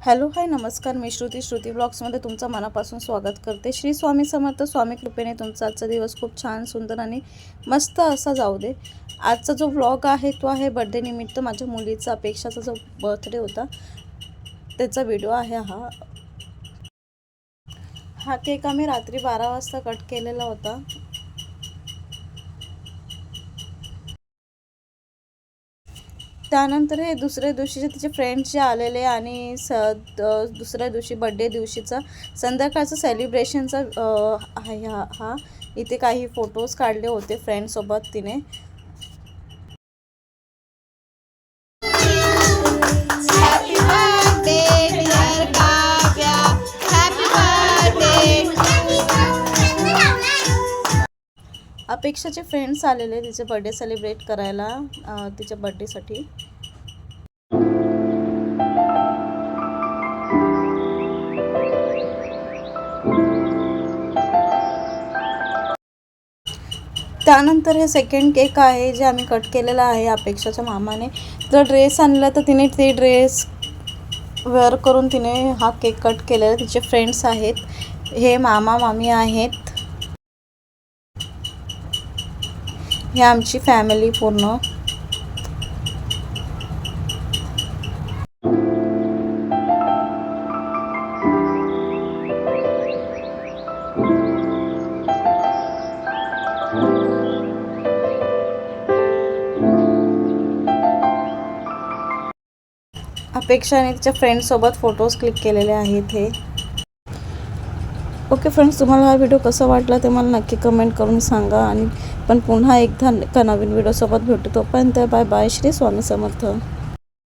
Hello hi नमस्कार, मी श्रुती ब्लॉग्समध्ये तुमचं मनापासून स्वागत करते। श्री स्वामी समर्थ, स्वामी कृपेने तुमचा आजचा दिवस खूप छान, सुंदर आणि मस्त असा जाऊ दे। आजचा जो व्लॉग आहे तो आहे बर्थडे निमित्त माझ्या मुलीचा अपेक्षाचा जो बर्थडे होता त्याचा व्हिडिओ आहे हा केक आम्ही रात्री 12 वाजता कट केलेला होता। त्यानंतर हे दुसऱ्या दिवशीचे तिचे फ्रेंड्स जे आलेले आणि दुसऱ्या दिवशी बर्थडे दिवशीचा संध्याकाळचं सेलिब्रेशनचा हा इथे काही फोटोज काढले होते फ्रेंड्ससोबत तिने। अपेक्षाचे फ्रेंड्स आलेले तिचे बर्थडे सेलिब्रेट करायला तिच्या बर्थडेसाठी। त्यानंतर हे सेकंड केक आहे जे आम्ही कट केलेला आहे अपेक्षाच्या मामाने। जर ड्रेस आणला तर तिने ते ड्रेस वेअर करून तिने हा केक कट केलेला। तिचे फ्रेंड्स आहेत, हे मामा मामी आहेत, हे आमची फॅमिली पूर्ण। अपेक्षाने तिच्या फ्रेंड्ससोबत फोटोज क्लिक केलेले आहेत हे। ओके फ्रेंड्स, तुम्हाला हा व्हिडिओ कसा वाटला ते मला नक्की कमेंट करून सांगा। आणि पण पुन्हा एकदा नवीन व्हिडिओसोबत भेटू, तोपर्यंत बाय बाय। श्री स्वामी समर्थ।